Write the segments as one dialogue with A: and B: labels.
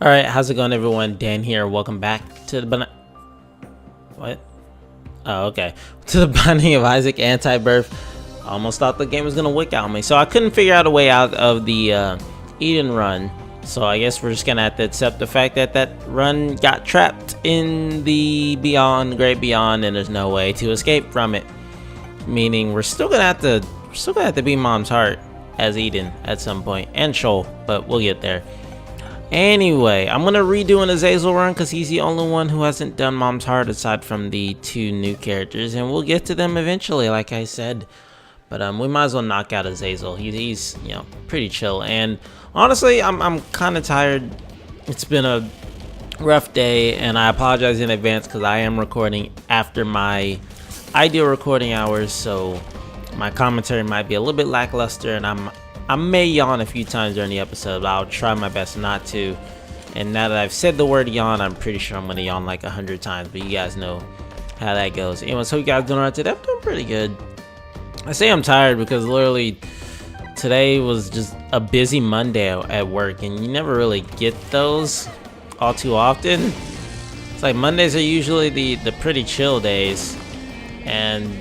A: Alright, how's it going everyone? Dan here. Welcome back to the What? Oh, okay. To the Binding of Isaac Antibirth. I almost thought the game was gonna wick out me. So I couldn't figure out a way out of the Eden run. So I guess we're just gonna have to accept the fact that that run got trapped in the great beyond, and there's no way to escape from it. Meaning we're still gonna have to beat Mom's Heart as Eden at some point, and Shoal, but we'll get there. Anyway, I'm gonna redo an Azazel run because he's the only one who hasn't done Mom's Heart aside from the two new characters, and we'll get to them eventually, like I said. But we might as well knock out Azazel. He's pretty chill, and honestly, I'm kind of tired. It's been a rough day, and I apologize in advance because I am recording after my ideal recording hours, so my commentary might be a little bit lackluster, and I may yawn a few times during the episode, but I'll try my best not to. And now that I've said the word yawn, I'm pretty sure I'm going to yawn like 100 times, but you guys know how that goes. Anyway, so you guys doing alright today? I'm doing pretty good. I say I'm tired because literally today was just a busy Monday at work, and you never really get those all too often. It's like Mondays are usually the pretty chill days, and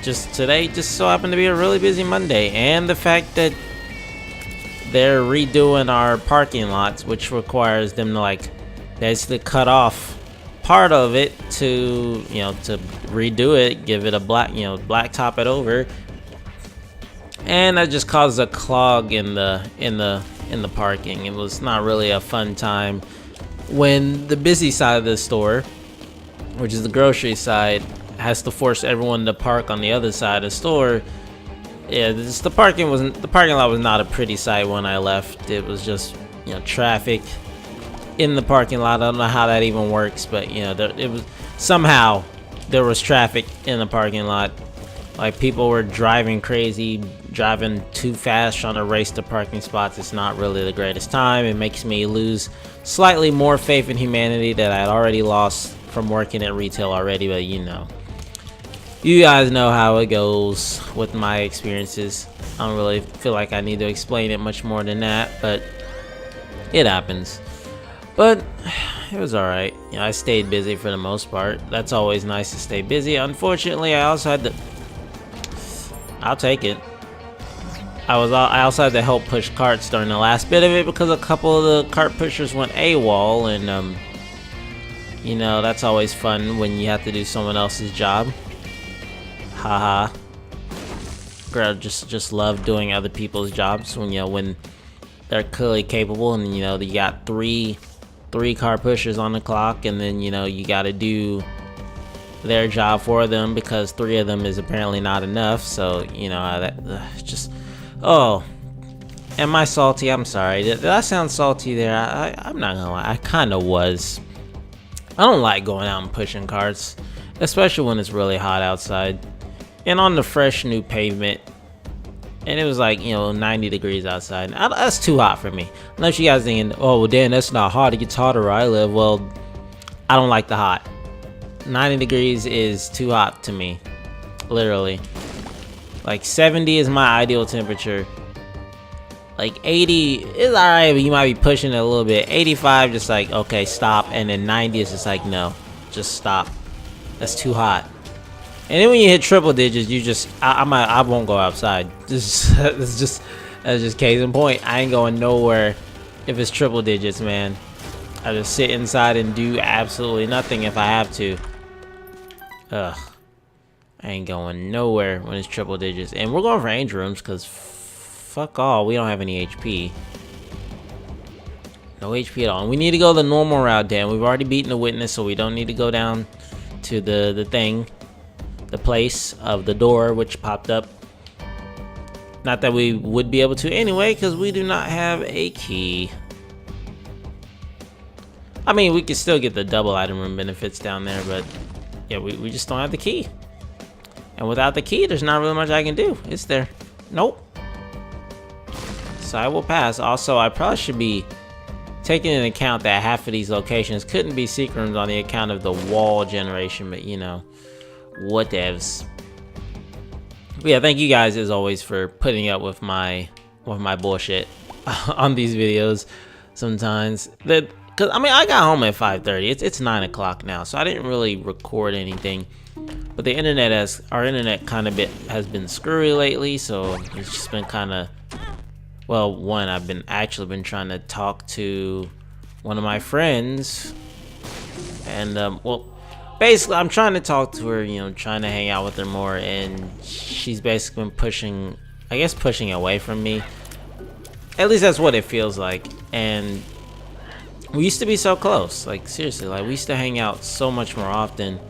A: just today just so happened to be a really busy Monday, and the fact that they're redoing our parking lots, which requires them to like basically cut off part of it to to redo it, give it a black top it over, and that just causes a clog in the parking. It was not really a fun time when the busy side of the store, which is the grocery side, has to force everyone to park on the other side of the store. Yeah, the parking lot was not a pretty sight when I left. It was just traffic in the parking lot. I don't know how that even works, but it was somehow there was traffic in the parking lot. Like, people were driving crazy, driving too fast, trying to race to parking spots. It's not really the greatest time. It makes me lose slightly more faith in humanity that I had already lost from working at retail already, but you guys know how it goes with my experiences. I don't really feel like I need to explain it much more than that, but it happens. But it was alright. I stayed busy for the most part. That's always nice to stay busy. Unfortunately, I also had to... I'll take it. I also had to help push carts during the last bit of it because a couple of the cart pushers went AWOL, and that's always fun when you have to do someone else's job. Haha. Girl, just love doing other people's jobs when they're clearly capable, and you got three car pushers on the clock, and then you got to do their job for them because 3 of them is apparently not enough. So just am I salty? I'm sorry. Did I sound salty there? I'm not gonna lie, I kind of was. I don't like going out and pushing carts, especially when it's really hot outside and on the fresh new pavement, and it was like 90 degrees outside. That's too hot for me. Unless you guys thinking, oh well, Dan, that's not hot, it gets hotter where I live. Well, I don't like the hot. 90 degrees is too hot to me, literally. Like 70 is my ideal temperature. Like 80 is alright, but you might be pushing it a little bit. 85 just like, okay, stop. And then 90 is just like, no, just stop. That's too hot. And then when you hit triple digits, you just I won't go outside. That's just case in point. I ain't going nowhere if it's triple digits, man. I just sit inside and do absolutely nothing if I have to. Ugh. I ain't going nowhere when it's triple digits. And we're going for angel rooms because fuck all, we don't have any HP. No HP at all. And we need to go the normal route, Dan. We've already beaten the witness, so we don't need to go down to the thing. The place of the door which popped up. Not that we would be able to anyway, because we do not have a key. I mean, we could still get the double item room benefits down there, but yeah, we just don't have the key. And without the key, there's not really much I can do. It's there. Nope. So I will pass. Also, I probably should be taking into account that half of these locations couldn't be secret rooms on the account of the wall generation, but whatevs. But yeah, thank you guys as always for putting up with my bullshit on these videos. sometimes. Cause I mean I got home at 5:30. It's 9 o'clock now, so I didn't really record anything. But our internet kind of has been screwy lately, so it's just been kind of, well, one, I've been trying to talk to one of my friends, and well, basically I'm trying to talk to her, you know, trying to hang out with her more, and she's basically been pushing away from me. At least that's what it feels like. And we used to be so close, like seriously, like we used to hang out so much more often.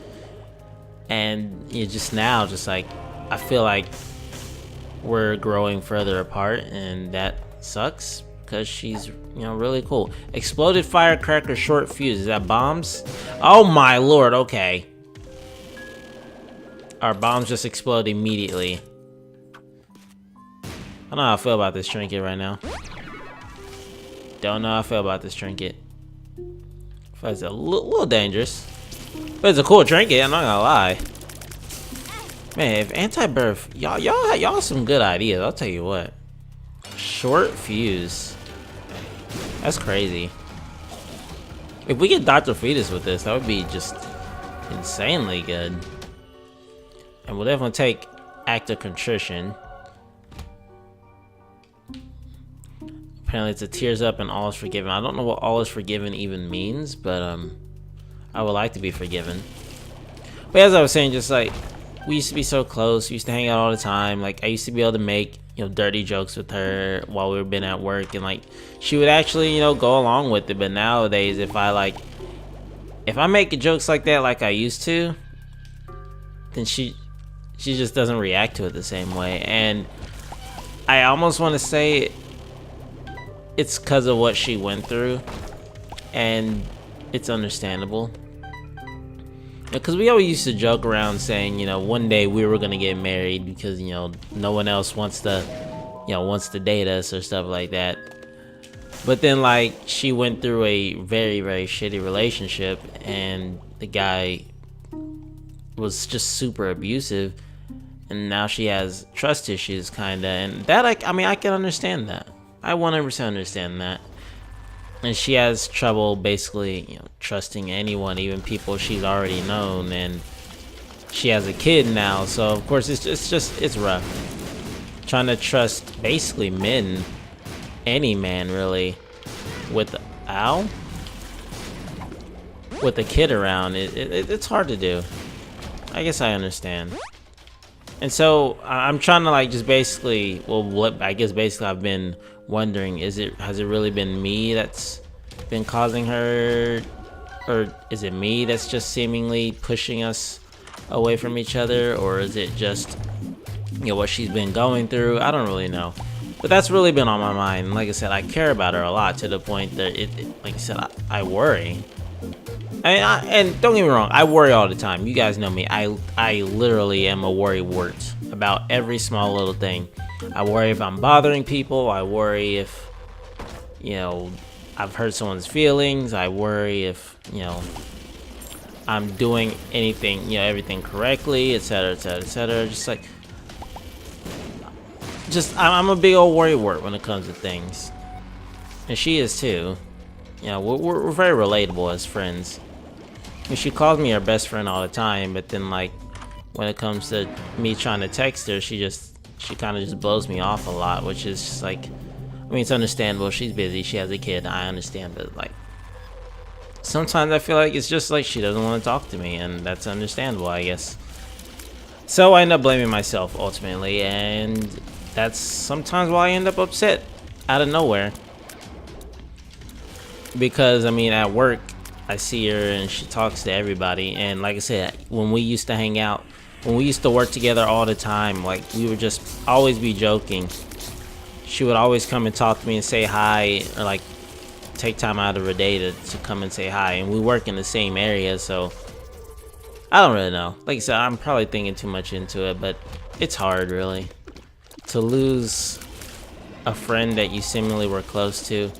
A: And you just now, just like, I feel like we're growing further apart, and that sucks because she's, you know, really cool. Exploded firecracker, short fuse. Is that bombs? Oh my lord, okay. Our bombs just explode immediately. I don't know how I feel about this trinket right now. Don't know how I feel about this trinket. I feel it's a little dangerous. But it's a cool trinket, I'm not gonna lie. Man, if Antibirth, y'all some good ideas, I'll tell you what. Short fuse. That's crazy. If we get Dr. Fetus with this, that would be just insanely good. And we'll definitely take Act of Contrition. Apparently it's a tears up and all is forgiven. I don't know what all is forgiven even means, but I would like to be forgiven. But as I was saying, just like, we used to be so close. We used to hang out all the time. Like, I used to be able to make, you know, dirty jokes with her while we were been at work, and like, she would actually, you know, go along with it. But nowadays, if I make jokes like that, like I used to, then she just doesn't react to it the same way. And I almost want to say it's because of what she went through, and it's understandable. Because we always used to joke around saying, you know, one day we were gonna get married because, you know, no one else wants to date us or stuff like that. But then, like, she went through a very, very shitty relationship, and the guy was just super abusive, and now she has trust issues, kinda, and that, I mean, I can understand that. I 100% understand that. And she has trouble basically, you know, trusting anyone, even people she's already known, and she has a kid now, so of course it's rough. Trying to trust basically men, any man really, with a kid around, it's hard to do. I guess I understand. And so I'm trying to, like, just basically, well, what I guess basically I've been wondering, has it really been me that's been causing her, or is it me that's just seemingly pushing us away from each other, or is it just, you know, what she's been going through? I don't really know, but that's really been on my mind. Like I said, I care about her a lot, to the point that like I said, I worry. And don't get me wrong, I worry all the time. You guys know me. I literally am a worrywart about every small little thing. I worry if I'm bothering people. I worry if, you know, I've hurt someone's feelings. I worry if, you know, I'm doing anything, you know, everything correctly, etc., etc., etc. I'm a big old worrywart when it comes to things, and she is too. You know, we're very relatable as friends. And she calls me her best friend all the time, but then, like, when it comes to me trying to text her, she kind of just blows me off a lot, which is just like, I mean, it's understandable. She's busy. She has a kid. I understand, but like, sometimes I feel like it's just like she doesn't want to talk to me, and that's understandable, I guess. So I end up blaming myself ultimately, and that's sometimes why I end up upset out of nowhere. Because, I mean, at work, I see her and she talks to everybody, and like I said, when we used to hang out, when we used to work together all the time, like, we would just always be joking. She would always come and talk to me and say hi, or like take time out of her day to come and say hi, and we work in the same area, so I don't really know. Like I said, I'm probably thinking too much into it, but it's hard, really, to lose a friend that you seemingly were close to,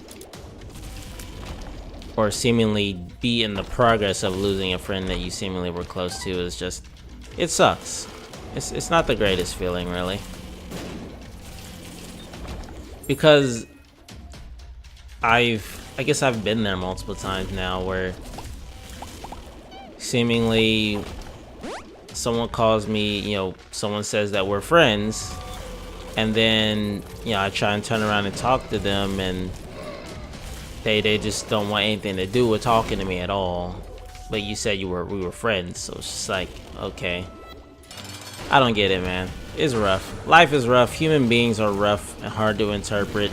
A: or seemingly be in the progress of losing a friend that you seemingly were close to. Is just, it sucks. It's not the greatest feeling, really, because I've I guess I've been there multiple times now where seemingly someone calls me, you know, someone says that we're friends, and then, you know, I try and turn around and talk to them, and they just don't want anything to do with talking to me at all. But you said we were friends, so it's just like, okay. I don't get it, man. It's rough. Life is rough. Human beings are rough and hard to interpret.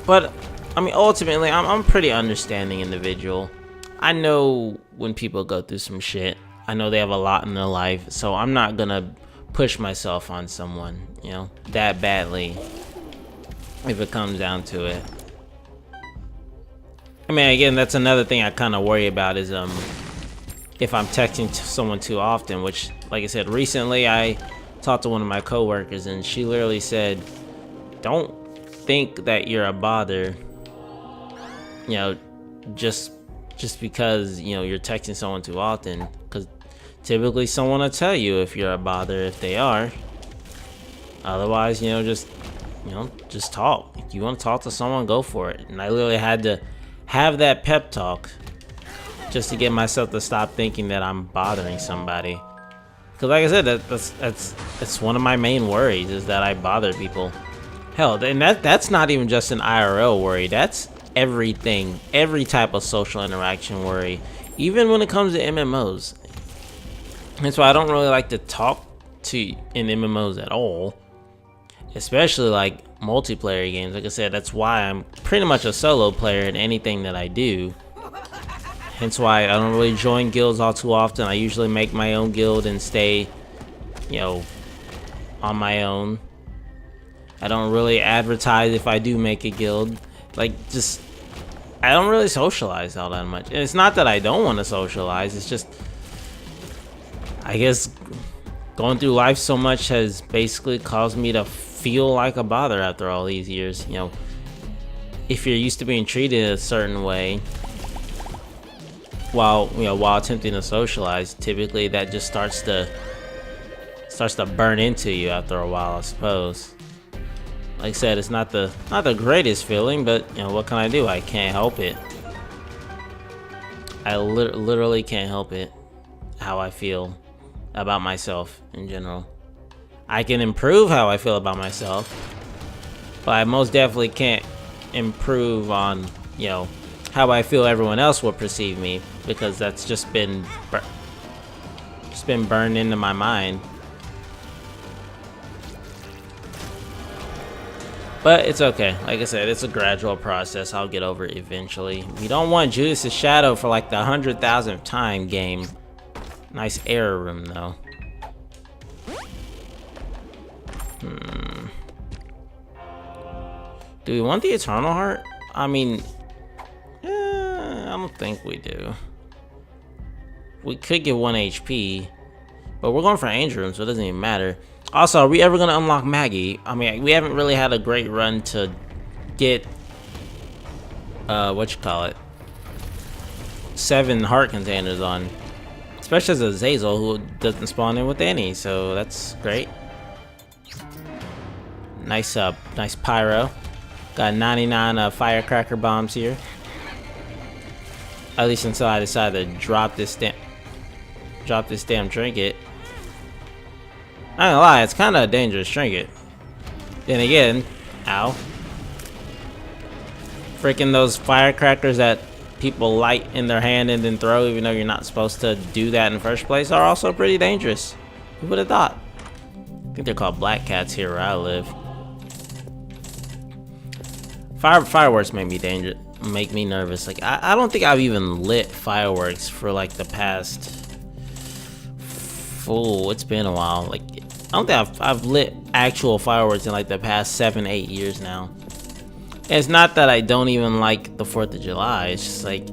A: But I mean, ultimately, I'm a pretty understanding individual. I know when people go through some shit. I know they have a lot in their life, so I'm not gonna push myself on someone, you know, that badly if it comes down to it. I mean, again, that's another thing I kind of worry about is if I'm texting someone too often, which, like I said, recently I talked to one of my coworkers and she literally said, don't think that you're a bother, you know, just because, you know, you're texting someone too often, because typically someone will tell you if you're a bother if they are. Otherwise, you know, just talk. If you want to talk to someone, go for it. And I literally had to have that pep talk just to get myself to stop thinking that I'm bothering somebody. Because like I said, that's one of my main worries, is that I bother people. Hell, and that's not even just an IRL worry. That's everything, every type of social interaction worry, even when it comes to MMOs. That's why I don't really like to talk to in MMOs at all, especially like multiplayer games. Like I said, that's why I'm pretty much a solo player in anything that I do. Hence why I don't really join guilds all too often. I usually make my own guild and stay, you know, on my own. I don't really advertise if I do make a guild. Like, just, I don't really socialize all that much. And it's not that I don't want to socialize, it's just, I guess going through life so much has basically caused me to feel like a bother after all these years. You know, if you're used to being treated a certain way while attempting to socialize, typically that just starts to burn into you after a while, I suppose. Like I said, it's not the greatest feeling, but you know, what can I do? I can't help it. I literally can't help it, how I feel about myself in general. I can improve how I feel about myself, but I most definitely can't improve on, you know, how I feel everyone else will perceive me, because that's just been burned into my mind. But it's okay. Like I said, it's a gradual process. I'll get over it eventually. We don't want Judas' shadow for like the 100,000th time game. Nice error room though. Do we want the Eternal Heart? I mean, I don't think we do. We could get 1 HP, but we're going for Angel Room, so it doesn't even matter. Also, are we ever going to unlock Maggie? I mean, we haven't really had a great run to get, 7 heart containers on. Especially as a Zazel who doesn't spawn in with any, so that's great. Nice pyro. Got 99 firecracker bombs here. At least until I decide to drop this damn trinket. Not gonna lie, it's kind of a dangerous trinket. Then again, ow. Freaking those firecrackers that people light in their hand and then throw, even though you're not supposed to do that in the first place, are also pretty dangerous. Who would have thought? I think they're called black cats here where I live. Fireworks make me nervous. Like I don't think I've even lit fireworks for like the past. It's been a while. Like I don't think I've lit actual fireworks in like the past 7-8 years now. And it's not that I don't even like the 4th of July. It's just like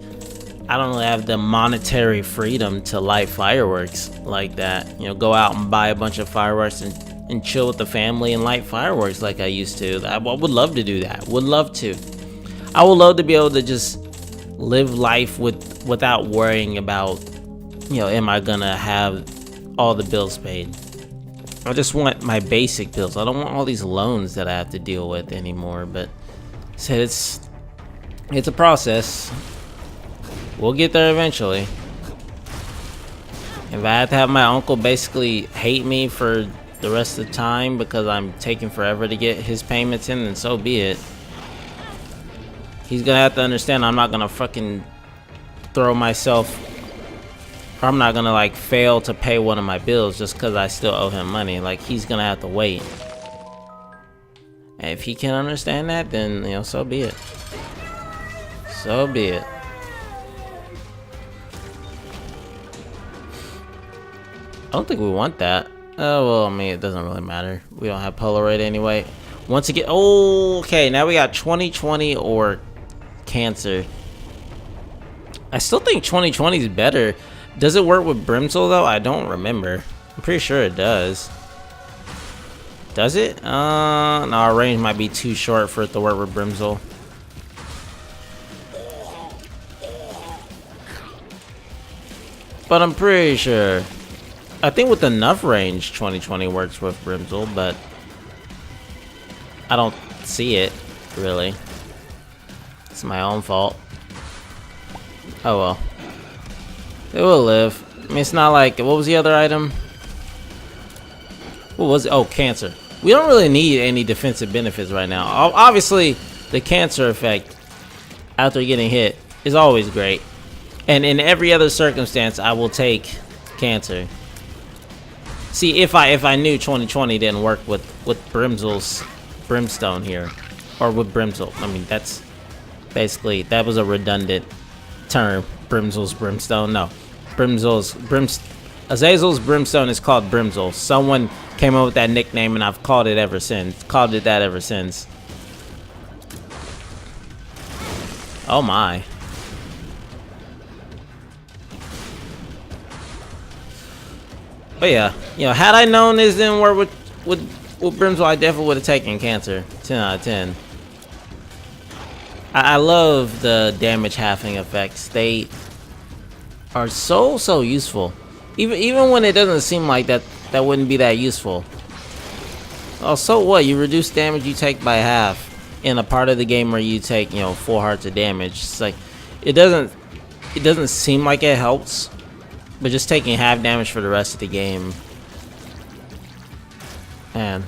A: I don't really have the monetary freedom to light fireworks like that. You know, go out and buy a bunch of fireworks and chill with the family and light fireworks like I used to. I would love to do that. Would love to. I would love to be able to just live life without worrying about, you know, am I gonna have all the bills paid. I just want my basic bills. I don't want all these loans that I have to deal with anymore. But said it's It's a process. We'll get there eventually. If I have to have my uncle basically hate me for the rest of the time because I'm taking forever to get his payments in, then so be it. He's gonna have to understand I'm not gonna fucking throw myself, or I'm not gonna like fail to pay one of my bills just because I still owe him money. Like, he's gonna have to wait. And if he can understand that, then, you know, so be it. So be it. I don't think we want that. Oh, well, I mean, it doesn't really matter. We don't have Polaroid anyway. Once again, oh, okay, now we got 2020 or cancer. I still think 2020 is better. Does it work with Brimsel, though? I don't remember. I'm pretty sure it does. Does it? No, our range might be too short for it to work with Brimsel. But I'm pretty sure. I think with enough range, 2020 works with Brimsel, but I don't see it, really. It's my own fault. Oh well. It will live. I mean, it's not like, what was the other item? What was it? Oh, cancer. We don't really need any defensive benefits right now. Obviously, the cancer effect after getting hit is always great. And in every other circumstance, I will take cancer. See, if I knew 2020 didn't work with Brimsel's brimstone here, or with Brimsel, I mean, that's basically, that was a redundant term. Brimsel's brimstone, no, Azazel's brimstone is called Brimsel. Someone came up with that nickname, and I've called it that ever since. Oh my. But yeah, you know, had I known this didn't work with Brimsel, I definitely would have taken cancer. 10 out of 10. I love the damage halving effects. They are so useful. Even when it doesn't seem like that wouldn't be that useful. Oh, so what? You reduce damage you take by half in a part of the game where you take, you know, 4 hearts of damage. It's like, it doesn't seem like it helps. But just taking half damage for the rest of the game, man,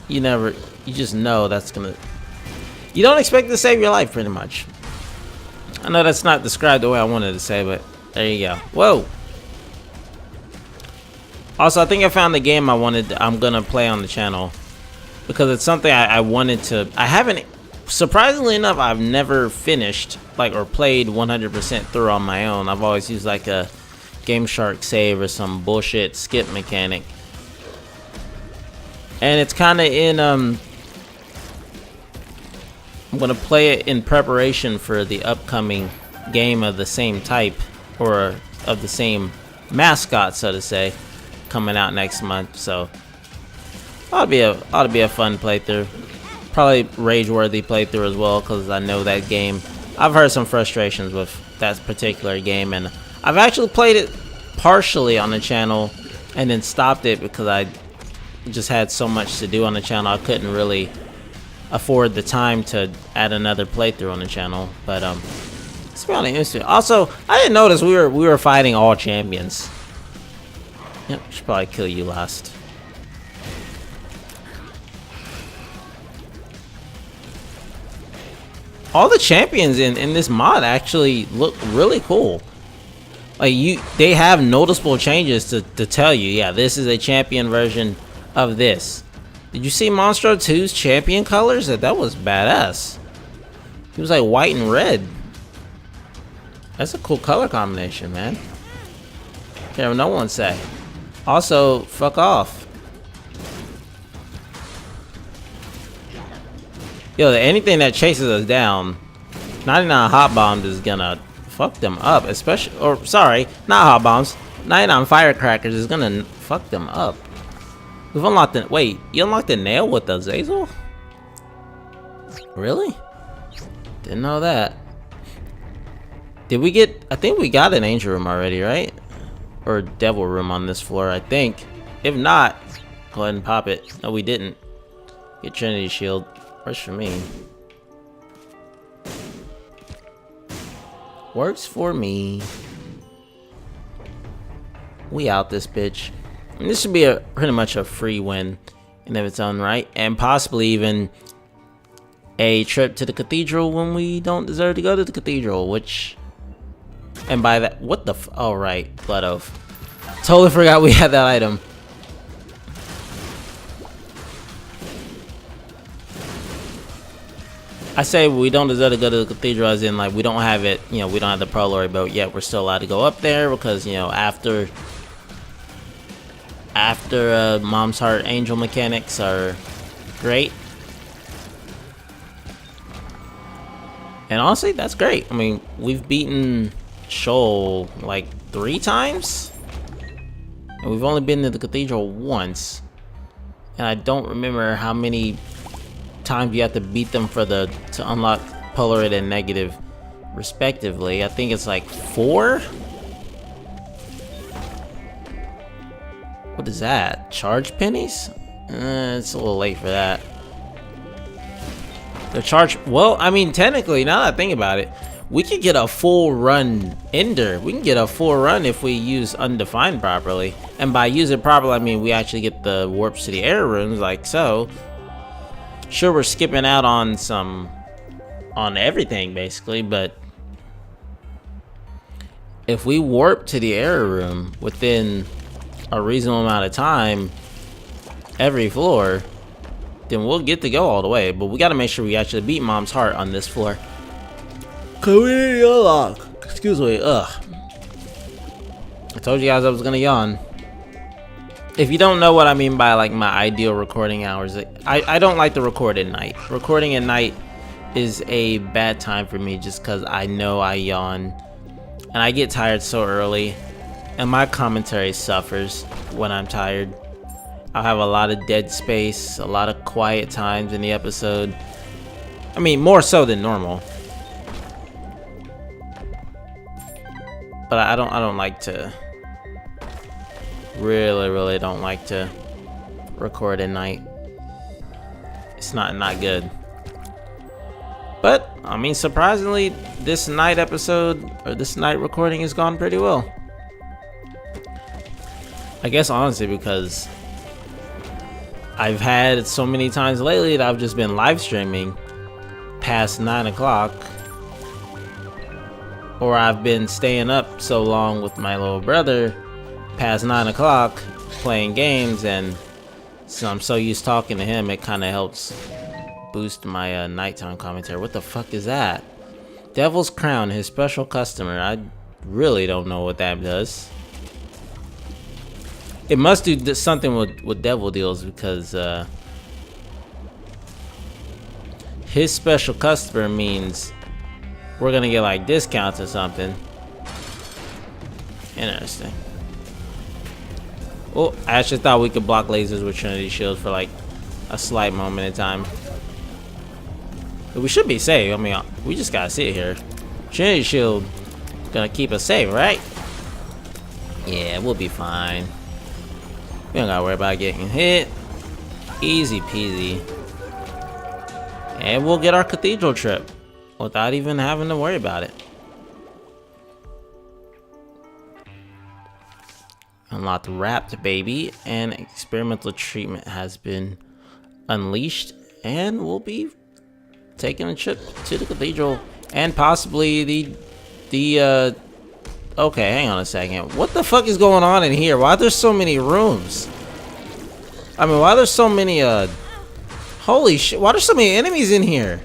A: you just know that's gonna, you don't expect it to save your life, pretty much. I know that's not described the way I wanted to say, but there you go. Whoa. Also, I think I found the game I'm gonna play on the channel, because it's something I wanted to, I haven't, surprisingly enough, I've never finished, like, or played 100% through on my own. I've always used like a Game Shark save or some bullshit skip mechanic, and it's kind of in I'm gonna play it in preparation for the upcoming game of the same type, or of the same mascot, so to say, coming out next month. So ought to be a fun playthrough, probably rage-worthy playthrough as well, because I know that game. I've heard some frustrations with that particular game, and I've actually played it partially on the channel and then stopped it because I just had so much to do on the channel. I couldn't really afford the time to add another playthrough on the channel. But it's really interesting. Also, I didn't notice we were fighting all champions. Yep, should probably kill you last. All the champions in this mod actually look really cool. Like, they have noticeable changes to tell you, yeah, this is a champion version of this. Did you see Monstro 2's champion colors? That was badass. He was like white and red. That's a cool color combination, man. Can't have no one say. Also, fuck off. Yo, anything that chases us down, 99 hot bombs is gonna fuck them up, especially, or sorry, not hot bombs, 99 firecrackers is gonna fuck them up. We've unlocked the, wait, you unlocked the nail with the Azazel? Really? Didn't know that. Did we get, I think we got an angel room already, right? Or a devil room on this floor, I think. If not, go ahead and pop it. No, we didn't. Get Trinity shield. Where's for me? Works for me. We out this bitch. And this should be pretty much a free win in of its own right, and possibly even a trip to the cathedral when we don't deserve to go to the cathedral, which, and by that, what the oh right, Blood Oath. Totally forgot we had that item. I say we don't deserve to go to the cathedral as in like we don't have it, you know, we don't have the prolory boat yet. We're still allowed to go up there because, you know, after Mom's Heart angel mechanics are great. And honestly, that's great. I mean, we've beaten Shoal like 3 times. And we've only been to the cathedral once. And I don't remember how many times you have to beat them for to unlock Polaroid and Negative respectively. I think it's like 4. What is that? Charge pennies? It's a little late for that. The charge, well, I mean, technically, now that I think about it, we could get a full run ender. We can get a full run if we use Undefined properly. And by use it properly, I mean we actually get the warps to the air rooms like so. Sure, we're skipping out on everything basically, but if we warp to the air room within a reasonable amount of time every floor, then we'll get to go all the way. But we got to make sure we actually beat Mom's Heart on this floor. Community unlock. Excuse me. Ugh. I told you guys I was gonna yawn. If you don't know what I mean by like my ideal recording hours, I don't like to record at night. Recording at night is a bad time for me just because I know I yawn and I get tired so early, and my commentary suffers when I'm tired. I'll have a lot of dead space, a lot of quiet times in the episode. I mean, more so than normal. But I don't like to, really don't like to record at night. It's not good. But I mean, surprisingly, this night episode or this night recording has gone pretty well. I guess honestly because I've had so many times lately that I've just been live streaming past 9 o'clock, or I've been staying up so long with my little brother past 9 o'clock playing games, and so I'm so used to talking to him, it kind of helps boost my nighttime commentary. What the fuck is that? Devil's Crown, his special customer. I really don't know what that does. It must do something with devil deals because his special customer means we're gonna get like discounts or something. Interesting. Oh, I actually thought we could block lasers with Trinity Shields for like a slight moment in time. But we should be safe. I mean, we just gotta sit here. Trinity Shield gonna keep us safe, right? Yeah, we'll be fine. We don't gotta worry about getting hit. Easy peasy. And we'll get our cathedral trip without even having to worry about it. Unlocked Wrapped Baby, and experimental treatment has been unleashed, and we'll be taking a trip to the cathedral and possibly the okay, hang on a second. What the fuck is going on in here? Why are there so many rooms? I mean, why are there so many holy shit, why are there so many enemies in here?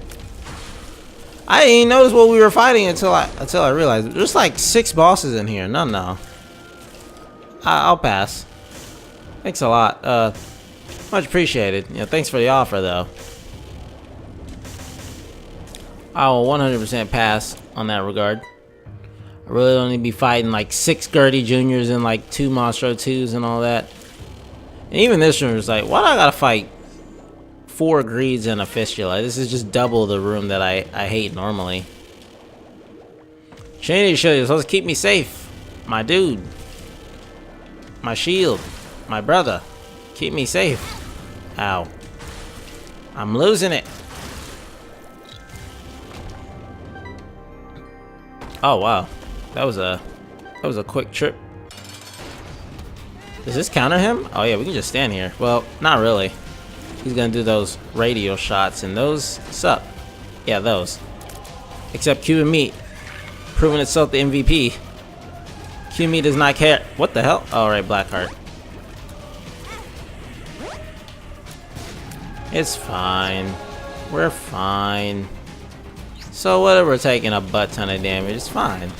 A: I didn't even notice what we were fighting until I realized there's like 6 bosses in here. No. I'll pass. Thanks a lot. Much appreciated. You know, thanks for the offer though. I will 100% pass on that regard. I really don't need to be fighting like 6 Gertie Juniors and like 2 Monstro 2s and all that. And even this room is like, why do I gotta fight 4 Greeds and a Fistula? This is just double the room that I hate normally. Trinity Shield, you're supposed to keep me safe. My dude. My shield. My brother. Keep me safe. Ow. I'm losing it. Oh wow, that was a quick trip. Does this counter him? Oh yeah, we can just stand here. Well, not really. He's gonna do those radio shots, and those suck. Yeah, those. Except Cuban Meat, proving itself the MVP. Cuban Meat does not care. What the hell? Oh right, Blackheart. It's fine. We're fine. So whatever, we're taking a butt ton of damage. It's fine.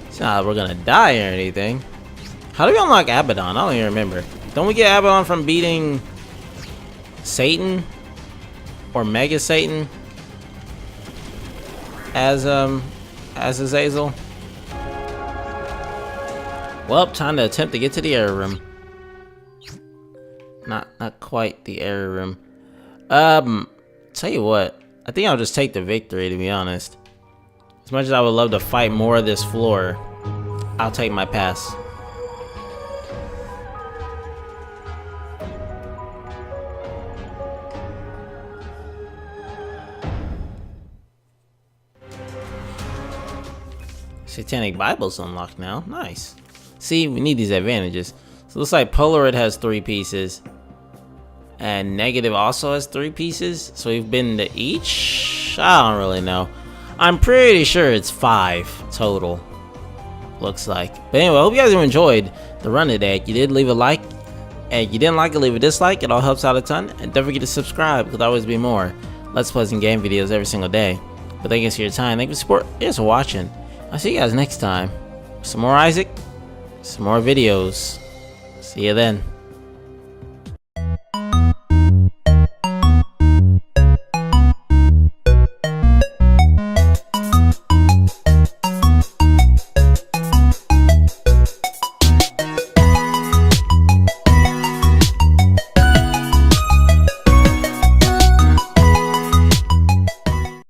A: It's not like we're gonna die or anything. How do we unlock Abaddon? I don't even remember. Don't we get Abaddon from beating Satan or Mega Satan as Azazel? Well, time to attempt to get to the error room. Not quite the error room. Tell you what, I think I'll just take the victory, to be honest. As much as I would love to fight more of this floor, I'll take my pass. Satanic Bible's unlocked now. Nice. See, we need these advantages. So it looks like Polaroid has 3 pieces. And Negative also has 3 pieces. So we've been to each? I don't really know. I'm pretty sure it's 5 total. Looks like. But anyway, I hope you guys have enjoyed the run today. If you did, leave a like. And if you didn't like it, leave a dislike. It all helps out a ton. And don't forget to subscribe, because there'll always be more Let's Plays and game videos every single day. But thank you for your time. Thank you for support. Thanks for watching. I'll see you guys next time. Some more Isaac. Some more videos. See you then.